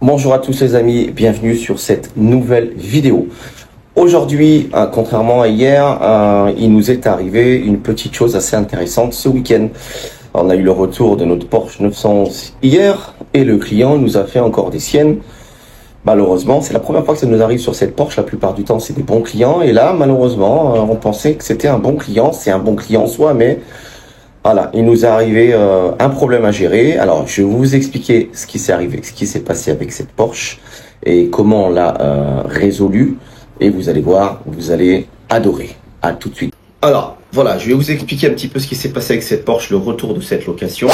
Bonjour à tous les amis, bienvenue sur cette nouvelle vidéo. Aujourd'hui, contrairement à hier, il nous est arrivé une petite chose assez intéressante ce week-end. On a eu le retour de notre Porsche 911 hier et le client nous a fait encore des siennes. Malheureusement, c'est la première fois que ça nous arrive sur cette Porsche. La plupart du temps, c'est des bons clients. Et là, malheureusement, on pensait que c'était un bon client. C'est un bon client en soi, mais voilà, il nous est arrivé un problème à gérer. Alors, je vais vous expliquer ce qui s'est arrivé, ce qui s'est passé avec cette Porsche et comment on l'a résolu. Et vous allez voir, vous allez adorer. À tout de suite. Alors, voilà, je vais vous expliquer un petit peu ce qui s'est passé avec cette Porsche, le retour de cette location.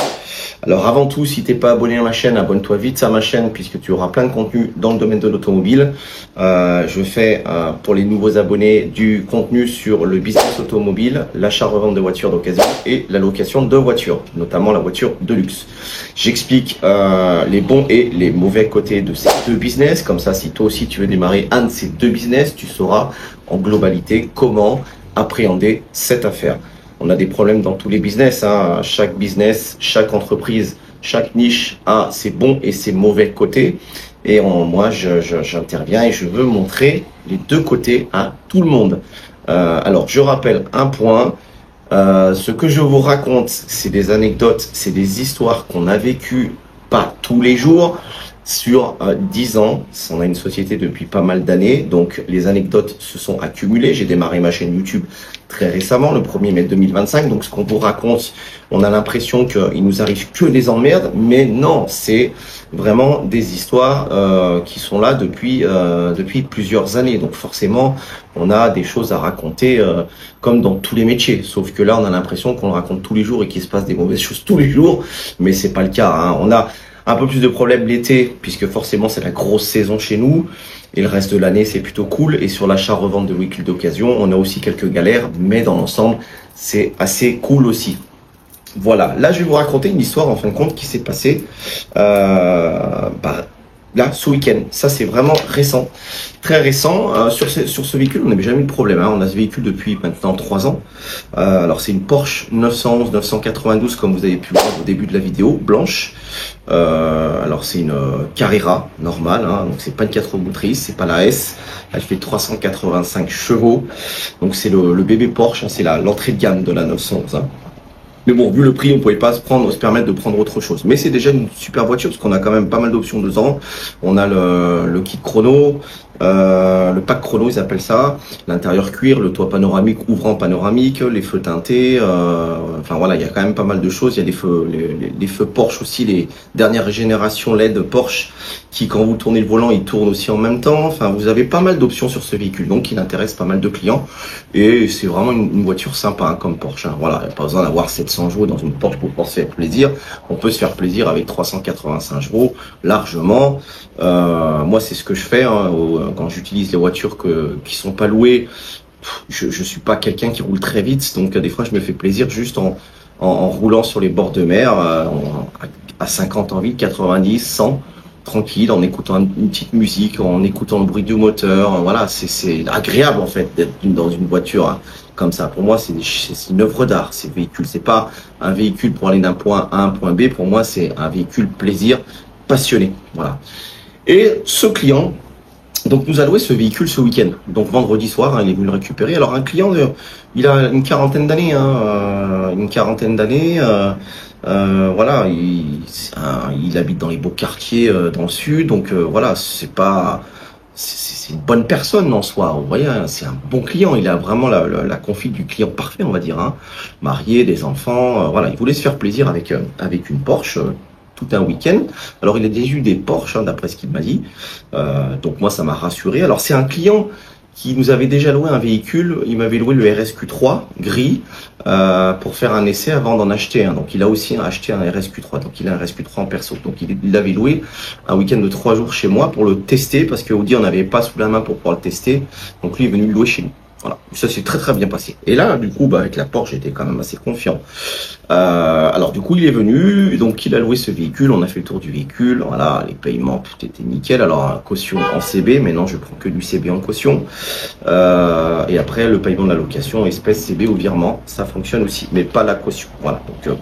Alors avant tout, si t'es pas abonné à ma chaîne, abonne-toi vite à ma chaîne puisque tu auras plein de contenu dans le domaine de l'automobile. Je fais pour les nouveaux abonnés du contenu sur le business automobile, l'achat-revente de voitures d'occasion et la location de voitures, notamment la voiture de luxe. J'explique les bons et les mauvais côtés de ces deux business. Comme ça, si toi aussi tu veux démarrer un de ces deux business, tu sauras en globalité comment appréhender cette affaire. On a des problèmes dans tous les business, hein. Chaque business, chaque entreprise, chaque niche a ses bons et ses mauvais côtés. Et moi, j'interviens et je veux montrer les deux côtés à tout le monde. Alors, je rappelle un point. Ce que je vous raconte, c'est des anecdotes, c'est des histoires qu'on a vécues pas tous les jours. Sur 10 ans, on a une société depuis pas mal d'années, donc les anecdotes se sont accumulées. J'ai démarré ma chaîne YouTube très récemment, le 1er mai 2025, donc ce qu'on vous raconte, on a l'impression qu'il nous arrive que des emmerdes, mais non, c'est vraiment des histoires qui sont là depuis plusieurs années. Donc forcément, on a des choses à raconter comme dans tous les métiers, sauf que là, on a l'impression qu'on le raconte tous les jours et qu'il se passe des mauvaises choses tous les jours, mais c'est pas le cas, hein. On a un peu plus de problèmes l'été, puisque forcément c'est la grosse saison chez nous. Et le reste de l'année, c'est plutôt cool. Et sur l'achat-revente de véhicules d'occasion, on a aussi quelques galères, mais dans l'ensemble, c'est assez cool aussi. Voilà, là je vais vous raconter une histoire en fin de compte qui s'est passée là ce week-end. Ça c'est vraiment récent, très récent. Sur ce véhicule, on n'avait jamais eu de problème, hein. On a ce véhicule depuis maintenant 3 ans. Alors c'est une Porsche 911 992 comme vous avez pu voir au début de la vidéo, blanche. Alors c'est une Carrera normale, hein. Donc c'est pas une 4 roues motrices, c'est pas la S. Elle fait 385 chevaux. Donc c'est le bébé Porsche, hein. C'est l'entrée de gamme de la 911, hein. Mais bon, vu le prix, on pouvait pas se permettre de prendre autre chose. Mais c'est déjà une super voiture parce qu'on a quand même pas mal d'options dedans. On a le kit chrono, le pack chrono, ils appellent ça. L'intérieur cuir, le toit panoramique, ouvrant panoramique, les feux teintés. Enfin voilà, il y a quand même pas mal de choses. Il y a des feux, les feux Porsche aussi, les dernières générations LED Porsche qui, quand vous tournez le volant, ils tournent aussi en même temps. Enfin, vous avez pas mal d'options sur ce véhicule, donc il intéresse pas mal de clients. Et c'est vraiment une voiture sympa, hein, comme Porsche, hein. Voilà, il n'y a pas besoin d'avoir 700 chevaux dans une Porsche pour se faire plaisir. On peut se faire plaisir avec 385 chevaux largement. Moi, c'est ce que je fais, hein, quand j'utilise les voitures qui sont pas louées. Je suis pas quelqu'un qui roule très vite, donc des fois je me fais plaisir juste en roulant sur les bords de mer à 50 en ville, 90, 100. Tranquille, en écoutant une petite musique, en écoutant le bruit du moteur. Voilà, c'est agréable en fait d'être dans une voiture, hein, comme ça. Pour moi, c'est une œuvre d'art, ces véhicules. C'est pas un véhicule pour aller d'un point A à un point B. Pour moi, c'est un véhicule plaisir, passionné. Voilà. Et ce client donc nous a loué ce véhicule ce week-end. Donc vendredi soir, hein, il est venu le récupérer. Alors un client, il a une quarantaine d'années, hein, voilà, il habite dans les beaux quartiers dans le sud, donc voilà, c'est une bonne personne en soi. Vous voyez, hein, c'est un bon client. Il a vraiment la config du client parfait, on va dire, hein. Marié, des enfants, voilà, il voulait se faire plaisir avec une Porsche. Tout un week-end. Alors il a déjà eu des Porsche, hein, d'après ce qu'il m'a dit. Donc moi ça m'a rassuré. Alors c'est un client qui nous avait déjà loué un véhicule. Il m'avait loué le RSQ3 gris pour faire un essai avant d'en acheter un. Donc il a aussi acheté un RSQ3. Donc il a un RSQ3 en perso. Donc il avait loué un week-end de 3 jours chez moi pour le tester parce qu'Audi on n'avait pas sous la main pour pouvoir le tester. Donc lui est venu le louer chez nous. Voilà, ça s'est très très bien passé. Et là, du coup, avec la Porsche, j'étais quand même assez confiant. Alors du coup, il est venu, donc il a loué ce véhicule, on a fait le tour du véhicule, voilà, les paiements, tout était nickel. Alors caution en CB, mais non, je prends que du CB en caution. Et après, le paiement de la location, espèce CB ou virement, ça fonctionne aussi, mais pas la caution. Voilà, donc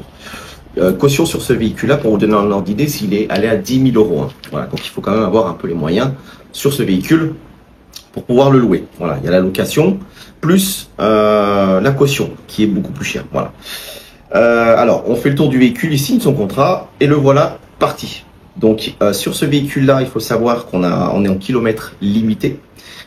Caution sur ce véhicule-là, pour vous donner un ordre d'idée, s'il est allé à 10 000 euros. Hein. Voilà, donc il faut quand même avoir un peu les moyens sur ce véhicule pour pouvoir le louer. Voilà, il y a la location plus la caution qui est beaucoup plus chère. Voilà. Alors, on fait le tour du véhicule, il signe son contrat et le voilà parti. Donc, sur ce véhicule-là, il faut savoir on est en kilomètres limité.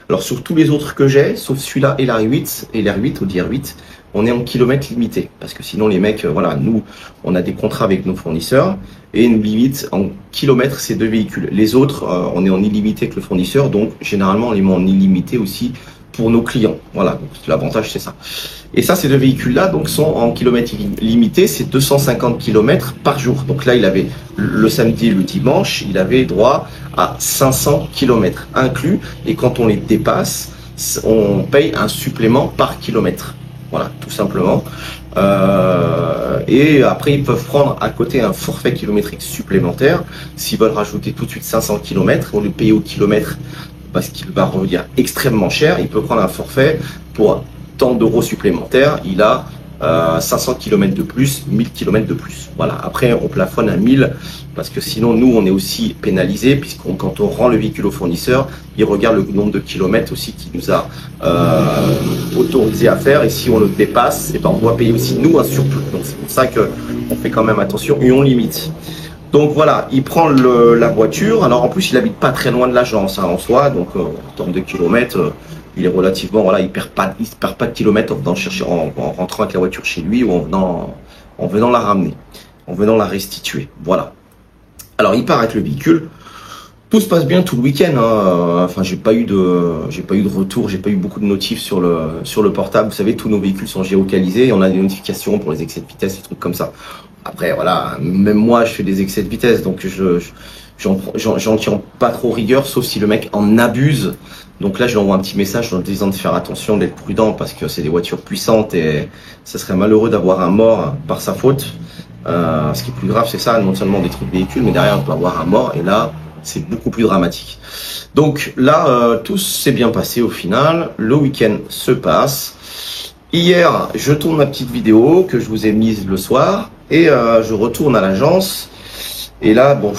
Alors, sur tous les autres que j'ai, sauf celui-là et l'R8 ou DR8, on est en kilomètres limité. Parce que sinon, les mecs, voilà, nous, on a des contrats avec nos fournisseurs et nous limitent en kilomètres ces deux véhicules. Les autres, on est en illimité avec le fournisseur, donc généralement, on les met en illimité aussi pour nos clients. Voilà, l'avantage, c'est ça. Et ça, ces deux véhicules-là, donc, sont en kilomètres limités, c'est 250 km par jour. Donc là, il avait, le samedi et le dimanche, il avait droit à 500 km inclus. Et quand on les dépasse, on paye un supplément par kilomètre. Voilà, tout simplement. Et après, ils peuvent prendre à côté un forfait kilométrique supplémentaire. S'ils veulent rajouter tout de suite 500 km, on le paye au kilomètre parce qu'il va revenir extrêmement cher. Il peut prendre un forfait pour tant d'euros supplémentaires. Il a 500 km de plus, 1000 km de plus. Voilà. Après, on plafonne à 1000 parce que sinon, nous, on est aussi pénalisé puisqu'on, quand on rend le véhicule au fournisseur, il regarde le nombre de kilomètres aussi qu'il nous a autorisé à faire. Et si on le dépasse, et ben, on doit payer aussi, nous, un surplus. Donc, c'est pour ça qu'on fait quand même attention et on limite. Donc voilà, il prend la voiture. Alors en plus, il habite pas très loin de l'agence hein, en soi. Donc en termes de kilomètres, il est relativement, voilà, il perd pas de kilomètres en venant chercher, en rentrant avec la voiture chez lui ou en venant la ramener, en venant la restituer. Voilà. Alors il part avec le véhicule. Tout se passe bien tout le week-end. Hein. Enfin, j'ai pas eu de retour, j'ai pas eu beaucoup de notifs sur le portable. Vous savez, tous nos véhicules sont géolocalisés. On a des notifications pour les excès de vitesse, des trucs comme ça. Après, voilà, même moi, je fais des excès de vitesse, donc j'en tiens pas trop rigueur, sauf si le mec en abuse. Donc là, je lui envoie un petit message en disant de faire attention, d'être prudent, parce que c'est des voitures puissantes et ça serait malheureux d'avoir un mort par sa faute. Ce qui est plus grave, c'est ça, non seulement détruire le véhicule, mais derrière, on peut avoir un mort, et là, c'est beaucoup plus dramatique. Donc là, tout s'est bien passé au final. Le week-end se passe. Hier, je tourne ma petite vidéo que je vous ai mise le soir et je retourne à l'agence. Et là, bon,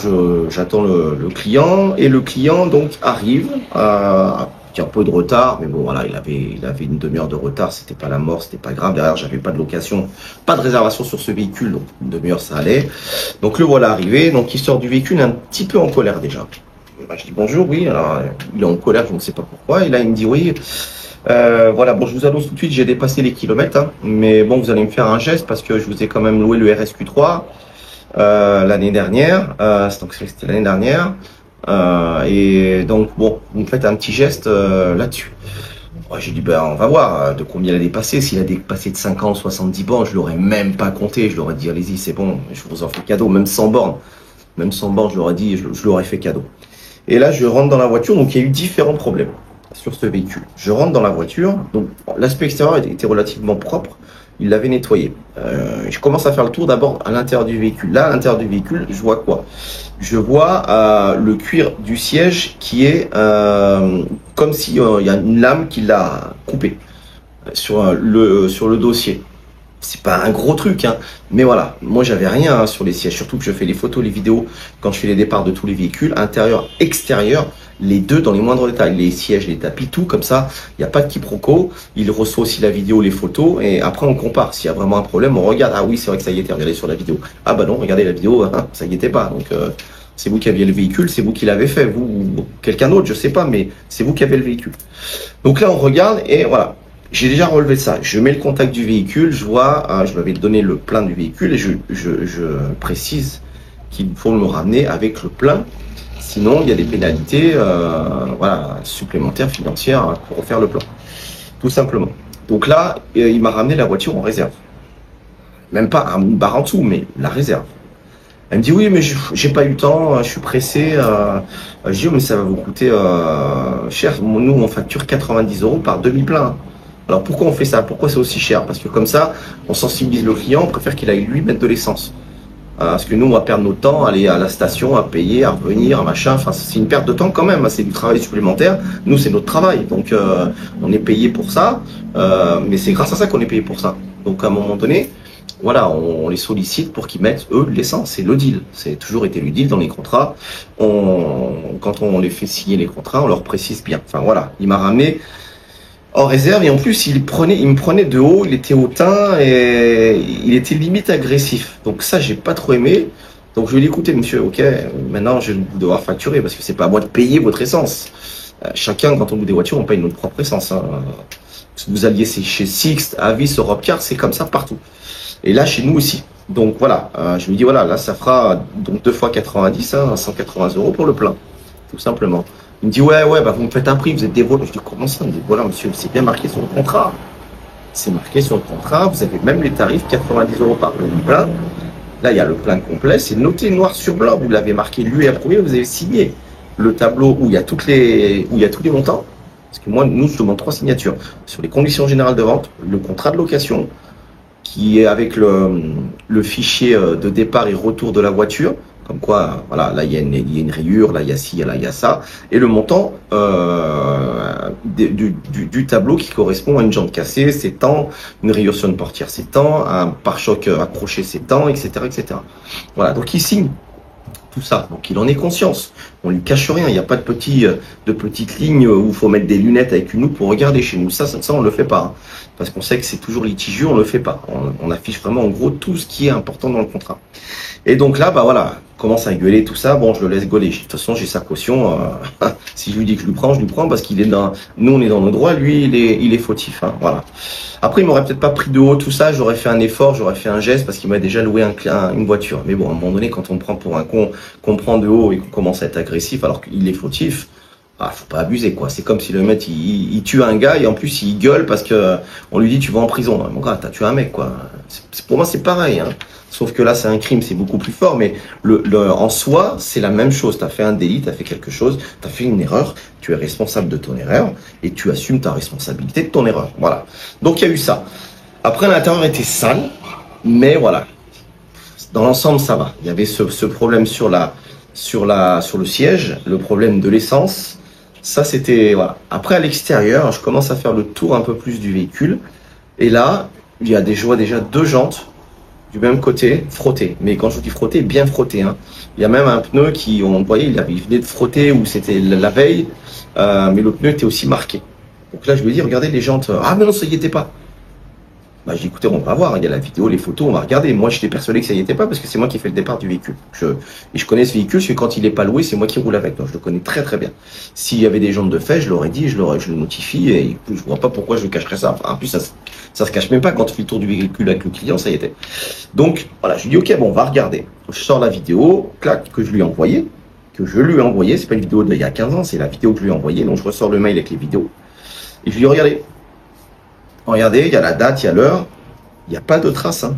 j'attends le client et le client donc arrive. Qui a un peu de retard, mais bon voilà, il avait une demi-heure de retard, c'était pas la mort, c'était pas grave. Derrière, j'avais pas de location, pas de réservation sur ce véhicule, donc une demi-heure ça allait. Donc le voilà arrivé, donc il sort du véhicule un petit peu en colère déjà. Bah, je dis bonjour, oui, alors il est en colère, je ne sais pas pourquoi, et là il me dit oui. Voilà, bon, je vous annonce tout de suite, j'ai dépassé les kilomètres, hein, mais bon, vous allez me faire un geste parce que je vous ai quand même loué le RSQ3 l'année dernière, donc c'était l'année dernière. Et donc bon, vous me faites un petit geste là-dessus. Ouais, j'ai dit ben on va voir de combien il a dépassé. S'il a dépassé de 50, 70 bornes, je l'aurais même pas compté. Je l'aurais dit allez-y, c'est bon, je vous en fais cadeau, même sans bornes. Même sans bornes, je l'aurais dit, je l'aurais fait cadeau. Et là, je rentre dans la voiture, donc il y a eu différents problèmes sur ce véhicule. Je rentre dans la voiture, donc l'aspect extérieur était relativement propre. Il l'avait nettoyé. Je commence à faire le tour d'abord à l'intérieur du véhicule. Là, à l'intérieur du véhicule, je vois quoi? Je vois le cuir du siège qui est comme si il y a une lame qui l'a coupé sur le dossier. C'est pas un gros truc, hein, mais voilà. Moi, j'avais rien hein, sur les sièges. Surtout que je fais les photos, les vidéos quand je fais les départs de tous les véhicules, intérieur, extérieur. Les deux dans les moindres détails, les sièges, les tapis, tout comme ça, il n'y a pas de quiproquo. Il reçoit aussi la vidéo, les photos, et après on compare. S'il y a vraiment un problème, on regarde. Ah oui, c'est vrai que ça y était, regardez sur la vidéo. Ah bah non, regardez la vidéo, hein, ça y était pas. Donc c'est vous qui aviez le véhicule, c'est vous qui l'avez fait, vous ou quelqu'un d'autre, je sais pas, mais c'est vous qui avez le véhicule. Donc là on regarde et voilà. J'ai déjà relevé ça. Je mets le contact du véhicule, je vois, je m'avais donné le plein du véhicule et je précise qu'il faut me ramener avec le plein. Sinon, il y a des pénalités voilà, supplémentaires, financières pour refaire le plan. Tout simplement. Donc là, il m'a ramené la voiture en réserve. Même pas un bar en dessous, mais la réserve. Elle me dit oui, mais j'ai pas eu le temps, je suis pressé. Je dis mais ça va vous coûter cher. Nous, on facture 90 € par demi-plein. Alors pourquoi on fait ça? Pourquoi c'est aussi cher? Parce que comme ça, on sensibilise le client, on préfère qu'il aille lui mettre de l'essence. Parce que nous, on va perdre notre temps, aller à la station, à payer, à revenir, machin. Enfin, c'est une perte de temps quand même. C'est du travail supplémentaire. Nous, c'est notre travail. Donc, on est payé pour ça. Mais c'est grâce à ça qu'on est payé pour ça. Donc, à un moment donné, voilà, on les sollicite pour qu'ils mettent, eux, l'essence. C'est le deal. C'est toujours été le deal dans les contrats. Quand on les fait signer les contrats, on leur précise bien. Enfin, voilà. Il m'a ramené en réserve et en plus, il me prenait de haut, il était hautain et il était limite agressif. Donc ça, j'ai pas trop aimé. Donc je lui ai dit, écoutez, monsieur, ok, maintenant, je vais devoir facturer parce que c'est pas à moi de payer votre essence. Chacun, quand on loue des voitures, on paye notre propre essence, hein. Si vous alliez chez Sixt, Avis, Europcar, c'est comme ça partout. Et là, chez nous aussi. Donc voilà, je lui dis voilà, là, ça fera donc 2 fois 90, hein, 180 € pour le plein, tout simplement. Il me dit ouais, bah vous me faites un prix, vous êtes des voleurs. Je dis comment ça? Il me dit voilà, monsieur, c'est bien marqué sur le contrat. C'est marqué sur le contrat, vous avez même les tarifs 90 € par plein. Là, il y a le plein complet, c'est noté noir sur blanc, vous l'avez marqué, lu et approuvé, vous avez signé le tableau où il y a tous les montants. Parce que moi, nous, je demande 3 signatures sur les conditions générales de vente, le contrat de location, qui est avec le fichier de départ et retour de la voiture, comme quoi, voilà, là il y a une rayure, là il y a ci, là il y a ça, et le montant du tableau qui correspond à une jante cassée, c'est tant, une rayure sur une portière, c'est tant, un pare-choc accroché, c'est tant, etc., etc. Voilà, donc il signe tout ça, donc il en est conscience. On lui cache rien, il n'y a pas de petites lignes où il faut mettre des lunettes avec une loupe pour regarder chez nous. Ça on le fait pas, hein, parce qu'on sait que c'est toujours litigieux, on le fait pas. On affiche vraiment en gros tout ce qui est important dans le contrat. Et donc là, bah voilà, commence à gueuler tout ça. Bon, je le laisse gauler. De toute façon, j'ai sa caution. Si je lui dis que je lui prends parce qu'il est nous on est dans nos droits, lui il est fautif. Hein, voilà. Après, il m'aurait peut-être pas pris de haut tout ça. J'aurais fait un effort, j'aurais fait un geste parce qu'il m'a déjà loué une voiture. Mais bon, à un moment donné, quand on me prend pour un con, qu'on prend de haut et qu'on commence à être agressif alors qu'il est fautif, faut pas abuser quoi. C'est comme si le mec il tue un gars et en plus il gueule parce que on lui dit tu vas en prison. Mon gars, t'as tué un mec quoi. Pour moi c'est pareil. Hein. Sauf que là c'est un crime, c'est beaucoup plus fort. Mais en soi c'est la même chose. T'as fait un délit, t'as fait quelque chose, t'as fait une erreur. Tu es responsable de ton erreur et tu assumes ta responsabilité de ton erreur. Voilà. Donc il y a eu ça. Après l'intérieur était sale, mais voilà. Dans l'ensemble ça va. Il y avait ce problème sur le siège, le problème de l'essence. Ça, c'était, voilà. Après, à l'extérieur, je commence à faire le tour un peu plus du véhicule. Et là, je vois déjà 2 jantes du même côté, frottées. Mais quand je vous dis frottées, bien frottées, hein. Il y a même un pneu on voyait, il venait de frotter ou c'était la veille, mais le pneu était aussi marqué. Donc là, je lui dis, regardez les jantes. Ah, mais non, ça y était pas. Bah, j'ai dit, écoutez, on va voir, il y a la vidéo, les photos, on va regarder. Moi, j'étais persuadé que ça y était pas parce que c'est moi qui fais le départ du véhicule. Et je connais ce véhicule, parce que quand il est pas loué, c'est moi qui roule avec. Donc, je le connais très très bien. S'il y avait des jantes de fait, je l'aurais dit, je le notifie et je vois pas pourquoi je cacherais ça. Enfin, en plus, ça se cache même pas quand tu fais le tour du véhicule avec le client, ça y était. Donc, voilà, je lui dis, ok, bon, on va regarder. Je sors la vidéo, clac, que je lui ai envoyée. C'est pas une vidéo d'il y a 15 ans, c'est la vidéo que je lui ai envoyée. Donc, je ressors le mail avec les vidéos. Et je lui dis, regardez, il y a la date, il y a l'heure, il n'y a pas de traces. Hein.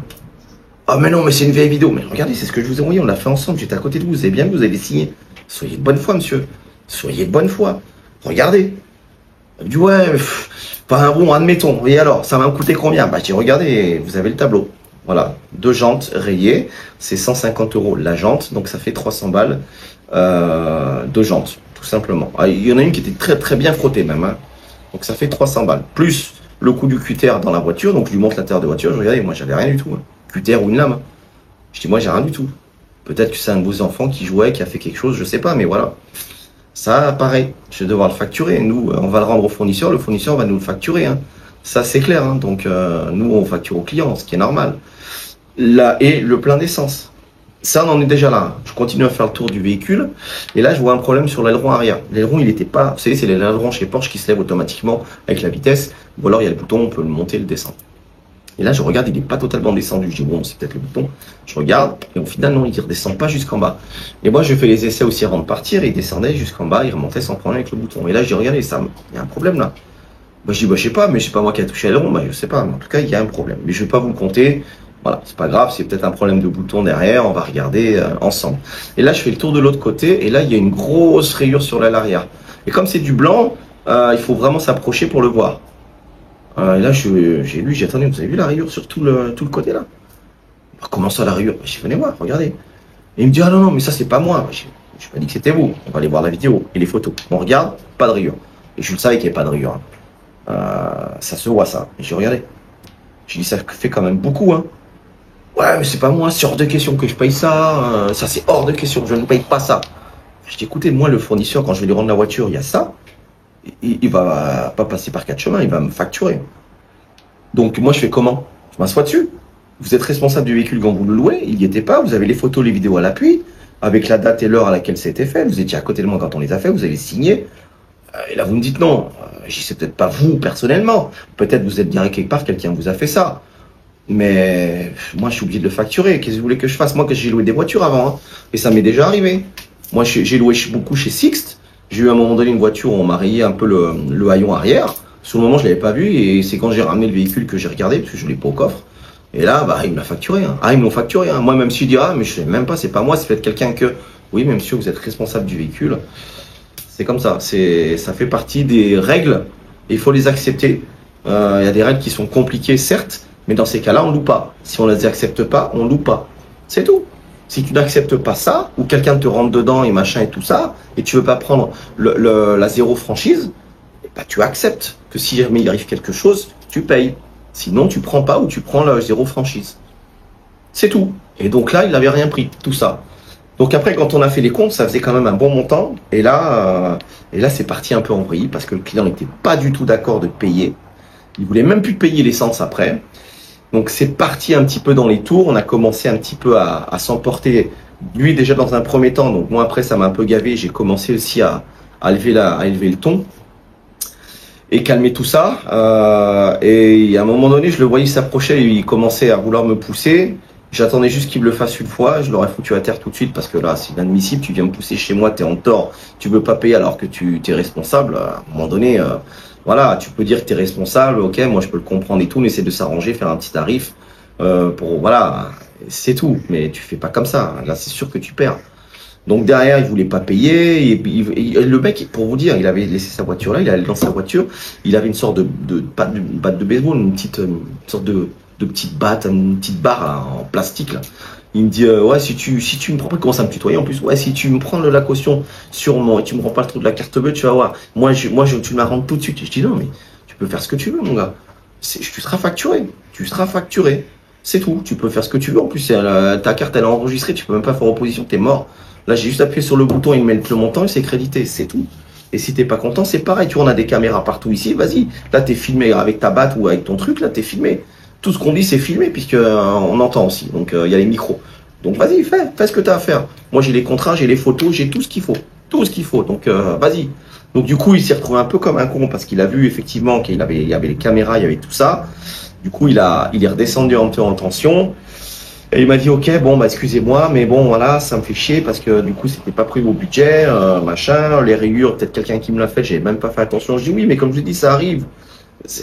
Ah mais non, mais c'est une vieille vidéo. Mais regardez, c'est ce que je vous ai envoyé, on l'a fait ensemble, j'étais à côté de vous, vous avez bien vu, vous avez signé. Soyez de bonne foi, monsieur. Soyez de bonne foi. Regardez. Il dit ouais, pas un bon, admettons. Et alors, ça va me coûter combien? Bah j'ai regardé, vous avez le tableau. Voilà, 2 jantes rayées, c'est 150 € la jante, donc ça fait 300 balles, 2 jantes, tout simplement. Ah, il y en a une qui était très très bien frottée même, hein. Donc ça fait 300 balles. Plus le coup du cutter dans la voiture, donc je lui montre l'intérieur de voiture, je regarde, moi j'avais rien du tout. Hein. Cutter ou une lame. Je dis moi j'ai rien du tout. Peut-être que c'est un de vos enfants qui jouait, qui a fait quelque chose, je sais pas, mais voilà. Ça, pareil, je vais devoir le facturer. Nous, on va le rendre au fournisseur, le fournisseur va nous le facturer. Hein. Ça c'est clair, hein. Donc nous on facture au client, ce qui est normal. Là, et le plein d'essence. Ça, on en est déjà là. Je continue à faire le tour du véhicule. Et là, je vois un problème sur l'aileron arrière. L'aileron, il n'était pas... Vous savez, c'est l'aileron chez Porsche qui se lève automatiquement avec la vitesse. Ou alors, il y a le bouton, on peut le monter, le descendre. Et là, je regarde, il n'est pas totalement descendu. Je dis, bon, c'est peut-être le bouton. Je regarde. Et au final, non, il ne redescend pas jusqu'en bas. Et moi, je fais les essais aussi avant de partir. Et il descendait jusqu'en bas. Il remontait sans problème avec le bouton. Et là, je dis, regardez, ça, il y a un problème là. Moi, je dis, bah, je sais pas, mais c'est pas moi qui a touché l'aileron. Bah, je sais pas. Mais en tout cas, il y a un problème. Mais je vais pas vous le compter. Voilà, c'est pas grave, c'est peut-être un problème de bouton derrière, on va regarder ensemble. Et là, je fais le tour de l'autre côté, et là, il y a une grosse rayure sur l'aile arrière. Et comme c'est du blanc, il faut vraiment s'approcher pour le voir. Et là, j'ai attendu, vous avez vu la rayure sur tout le côté là? Bah, comment ça, la rayure? J'ai dit, venez voir, regardez. Et il me dit, ah non, mais ça, c'est pas moi. Je n'ai pas dit que c'était vous. On va aller voir la vidéo et les photos. On regarde, pas de rayure. Et je le savais qu'il n'y avait pas de rayure. Hein. Ça se voit, ça. Et j'ai regardé. J'ai dit, ça fait quand même beaucoup, hein. Ouais, mais c'est pas moi, c'est hors de question que je paye ça. Ça, c'est hors de question. Je ne paye pas ça. Je dis, écoutez, moi, le fournisseur, quand je vais lui rendre la voiture, il y a ça. Il va pas passer par 4 chemins, il va me facturer. Donc, moi, je fais comment? Je m'assois dessus. Vous êtes responsable du véhicule quand vous le louez. Il n'y était pas. Vous avez les photos, les vidéos à l'appui, avec la date et l'heure à laquelle ça a été fait. Vous étiez à côté de moi quand on les a fait. Vous avez signé. Et là, vous me dites non. Je dis, c'est peut-être pas vous, personnellement. Peut-être vous êtes bien quelque part, quelqu'un vous a fait ça. Mais moi, je suis obligé de le facturer. Qu'est-ce que vous voulez que je fasse? Moi, que j'ai loué des voitures avant. Hein. Et ça m'est déjà arrivé. Moi, j'ai loué beaucoup chez Sixt. J'ai eu à un moment donné une voiture où on m'a rayé un peu le haillon arrière. Sur le moment, je l'avais pas vu. Et c'est quand j'ai ramené le véhicule que j'ai regardé, parce que je l'ai pas au coffre. Et là, bah, il me l'a facturé. Hein. Ah, ils me l'ont facturé. Hein. Moi, même si je dirais, mais je sais même pas, c'est pas moi, c'est peut-être quelqu'un que... Oui, mais monsieur, vous êtes responsable du véhicule. C'est comme ça. Ça fait partie des règles. Et il faut les accepter. Il y a des règles qui sont compliquées, certes. Mais dans ces cas-là, on loue pas. Si on les accepte pas, on loue pas. C'est tout. Si tu n'acceptes pas ça, ou quelqu'un te rentre dedans et machin et tout ça, et tu veux pas prendre la zéro franchise, bah tu acceptes que si jamais il arrive quelque chose, tu payes. Sinon, tu prends pas ou tu prends la zéro franchise. C'est tout. Et donc là, il n'avait rien pris, tout ça. Donc après, quand on a fait les comptes, ça faisait quand même un bon montant. Et là c'est parti un peu en vrille parce que le client n'était pas du tout d'accord de payer. Il voulait même plus payer l'essence après. Donc c'est parti un petit peu dans les tours, on a commencé un petit peu à s'emporter, lui déjà dans un premier temps, donc moi après ça m'a un peu gavé, j'ai commencé aussi à élever le ton et calmer tout ça. Et à un moment donné, je le voyais s'approcher, il commençait à vouloir me pousser, j'attendais juste qu'il me le fasse une fois, je l'aurais foutu à terre tout de suite parce que là c'est inadmissible, tu viens me pousser chez moi, tu es en tort, tu veux pas payer alors que tu es responsable, à un moment donné... Voilà, tu peux dire que tu es responsable, ok, moi je peux le comprendre et tout, on essaie de s'arranger, faire un petit tarif voilà, c'est tout. Mais tu fais pas comme ça, là c'est sûr que tu perds. Donc derrière, il voulait pas payer, et le mec, pour vous dire, il avait laissé sa voiture là, il allait dans sa voiture, il avait une sorte de batte de baseball, une sorte de petite batte, une petite barre en plastique là. Il me dit ouais, si tu me prends pas, comment ça me tutoyer en plus, ouais, si tu me prends la caution sur moi et tu me prends pas le trou de la carte bleue, tu vas voir, tu me la rends tout de suite. Et je dis non, mais tu peux faire ce que tu veux mon gars, tu seras facturé, c'est tout, tu peux faire ce que tu veux, en plus ta carte elle est enregistrée, tu peux même pas faire opposition, t'es mort. Là j'ai juste appuyé sur le bouton, il me met le montant et c'est crédité, c'est tout. Et si t'es pas content, c'est pareil, tu vois, on a des caméras partout ici, vas-y, là t'es filmé avec ta batte ou avec ton truc, là t'es filmé. Tout ce qu'on dit, c'est filmé, puisque on entend aussi. Donc, il y a les micros. Donc, vas-y, fais ce que tu as à faire. Moi, j'ai les contrats, j'ai les photos, j'ai tout ce qu'il faut. Tout ce qu'il faut. Donc, vas-y. Donc, du coup, il s'est retrouvé un peu comme un con, parce qu'il a vu, effectivement, il y avait les caméras, il y avait tout ça. Du coup, il est redescendu un peu en tension. Et il m'a dit, ok, bon, bah, excusez-moi, mais bon, voilà, ça me fait chier, parce que, du coup, c'était pas pris au budget, machin, les rayures, peut-être quelqu'un qui me l'a fait, j'ai même pas fait attention. Je dis, oui, mais comme je dis, ça arrive.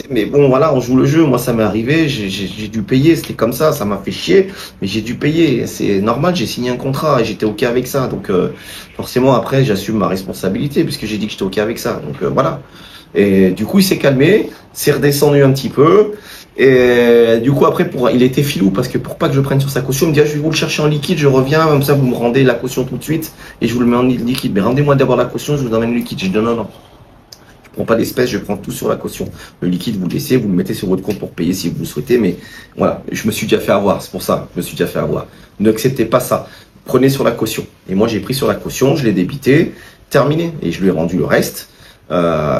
Mais bon, voilà, on joue le jeu. Moi, ça m'est arrivé. J'ai dû payer. C'était comme ça m'a fait chier. Mais j'ai dû payer. C'est normal. J'ai signé un contrat et j'étais OK avec ça. Donc, forcément, après, j'assume ma responsabilité puisque j'ai dit que j'étais OK avec ça. Donc, voilà. Et du coup, il s'est calmé. C'est redescendu un petit peu. Et du coup, après, il était filou parce que pour pas que je prenne sur sa caution, il me dit, ah, je vais vous le chercher en liquide. Je reviens. Comme ça, vous me rendez la caution tout de suite et je vous le mets en liquide. Mais rendez-moi d'abord la caution. Je vous emmène le liquide. J'ai dit, non. Je prends pas d'espèces, je prends tout sur la caution. Le liquide, vous le laissez, vous le mettez sur votre compte pour payer si vous le souhaitez. Mais voilà, je me suis déjà fait avoir, c'est pour ça, je me suis déjà fait avoir. N'acceptez pas ça. Prenez sur la caution. Et moi, j'ai pris sur la caution, je l'ai débité, terminé. Et je lui ai rendu le reste.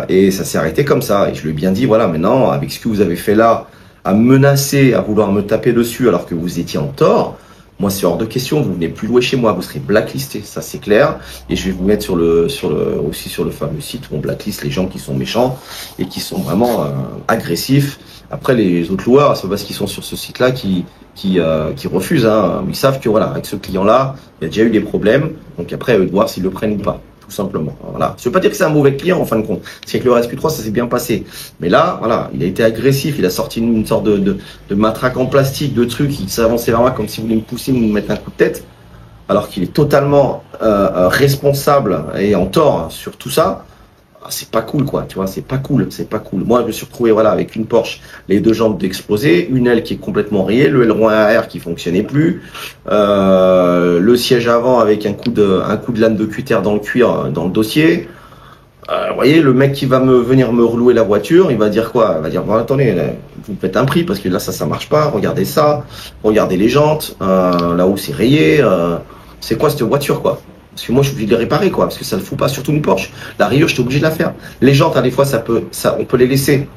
Et ça s'est arrêté comme ça. Et je lui ai bien dit, voilà, maintenant, avec ce que vous avez fait là, à menacer, à vouloir me taper dessus alors que vous étiez en tort, moi, c'est hors de question, vous venez plus louer chez moi, vous serez blacklisté, ça c'est clair. Et je vais vous mettre aussi sur le fameux site où on blacklist les gens qui sont méchants et qui sont vraiment agressifs. Après, les autres loueurs, c'est pas parce qu'ils sont sur ce site-là qui refusent. Hein. Ils savent que voilà, avec ce client-là, il y a déjà eu des problèmes. Donc après, à eux de voir s'ils le prennent ou pas. Tout simplement. Voilà. Ça veut pas dire que c'est un mauvais client en fin de compte. C'est que le RSQ3, ça s'est bien passé. Mais là, voilà, il a été agressif. Il a sorti une sorte de matraque en plastique, de trucs. Il s'avançait vers moi comme s'il voulait me pousser, me mettre un coup de tête. Alors qu'il est totalement responsable et en tort sur tout ça. C'est pas cool, quoi. Tu vois, c'est pas cool. Moi, je me suis retrouvé, voilà, avec une Porsche, les deux jantes d'exploser, une aile qui est complètement rayée, le aileron arrière qui fonctionnait plus, le siège avant avec un coup de lame de cutter dans le cuir, dans le dossier. Vous voyez, le mec qui va venir me relouer la voiture, il va dire quoi? Il va dire, bon, attendez, là, vous me faites un prix parce que là, ça marche pas. Regardez ça. Regardez les jantes. Là où c'est rayé. C'est quoi cette voiture, quoi? Parce que moi, je suis obligé de les réparer, quoi. Parce que ça ne le fout pas, surtout une Porsche. La rayure, je suis obligé de la faire. Les jantes, hein, des fois, on peut les laisser.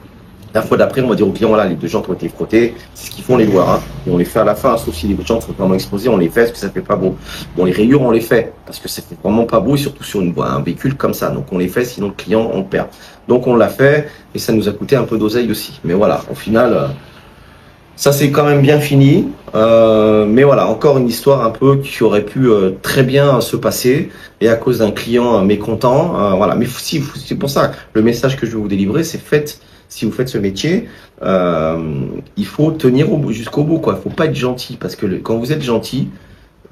La fois d'après, on va dire au client, voilà, les deux jantes ont été frottées. C'est ce qu'ils font les loueurs, hein. Et on les fait à la fin, sauf si les jantes sont vraiment exposées, on les fait parce que ça fait pas beau. Bon, les rayures, on les fait parce que ça fait vraiment pas beau et surtout sur un véhicule comme ça. Donc, on les fait, sinon le client, on le perd. Donc, on l'a fait et ça nous a coûté un peu d'oseille aussi. Mais voilà, au final, ça c'est quand même bien fini. Mais voilà, encore une histoire un peu qui aurait pu très bien se passer et à cause d'un client mécontent. Voilà, mais si, c'est pour ça, le message que je vais vous délivrer, c'est si vous faites ce métier, il faut tenir jusqu'au bout, quoi. Il faut pas être gentil parce que quand vous êtes gentil,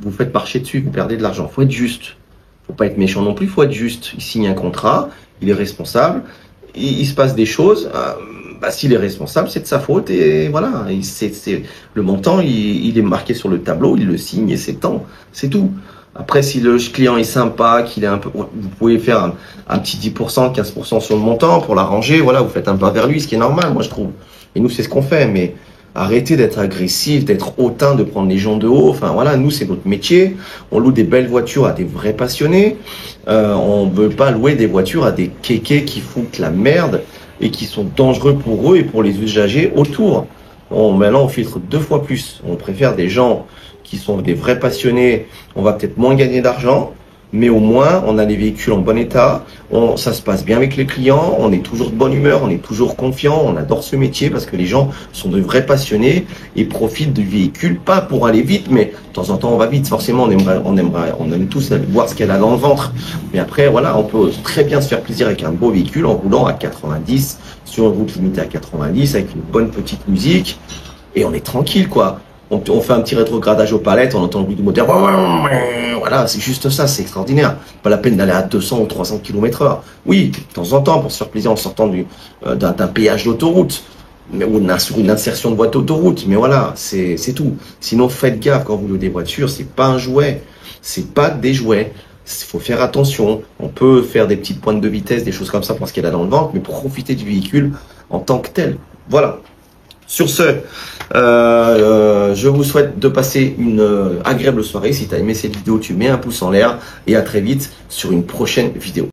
vous faites marcher dessus, vous perdez de l'argent. Faut être juste. Faut pas être méchant non plus. Faut être juste. Il signe un contrat, il est responsable. Il se passe des choses. S'il est responsable, c'est de sa faute et voilà. Le montant, il est marqué sur le tableau, il le signe et c'est temps. C'est tout. Après, si le client est sympa, qu'il est un peu, vous pouvez faire un petit 10%, 15% sur le montant pour l'arranger. Voilà, vous faites un pas vers lui, ce qui est normal, moi je trouve. Et nous, c'est ce qu'on fait. Mais arrêtez d'être agressif, d'être hautain, de prendre les gens de haut. Enfin voilà, nous, c'est notre métier. On loue des belles voitures à des vrais passionnés. On veut pas louer des voitures à des kékés qui foutent la merde et qui sont dangereux pour eux et pour les usagers autour. Maintenant, on filtre 2 fois plus. On préfère des gens qui sont des vrais passionnés. On va peut-être moins gagner d'argent, mais au moins, on a des véhicules en bon état. Ça se passe bien avec les clients. On est toujours de bonne humeur. On est toujours confiant. On adore ce métier parce que les gens sont de vrais passionnés et profitent du véhicule, pas pour aller vite, mais de temps en temps, on va vite. Forcément, on aime tous voir ce qu'elle a dans le ventre. Mais après, voilà, on peut très bien se faire plaisir avec un beau véhicule en roulant à 90, sur une route limitée à 90, avec une bonne petite musique. Et on est tranquille, quoi. On fait un petit rétrogradage aux palettes, on entend le bruit du moteur. Voilà, c'est juste ça, c'est extraordinaire. Pas la peine d'aller à 200 ou 300 km/h. Oui, de temps en temps, pour se faire plaisir en sortant d'un péage d'autoroute, ou sur une insertion de voie d'autoroute. Mais voilà, c'est tout. Sinon, faites gaffe quand vous louez des voitures, c'est pas un jouet. C'est pas des jouets. Il faut faire attention. On peut faire des petites pointes de vitesse, des choses comme ça parce qu'elle a dans le ventre, mais profitez du véhicule en tant que tel. Voilà. Sur ce, je vous souhaite de passer une agréable soirée. Si tu as aimé cette vidéo, tu mets un pouce en l'air et à très vite sur une prochaine vidéo.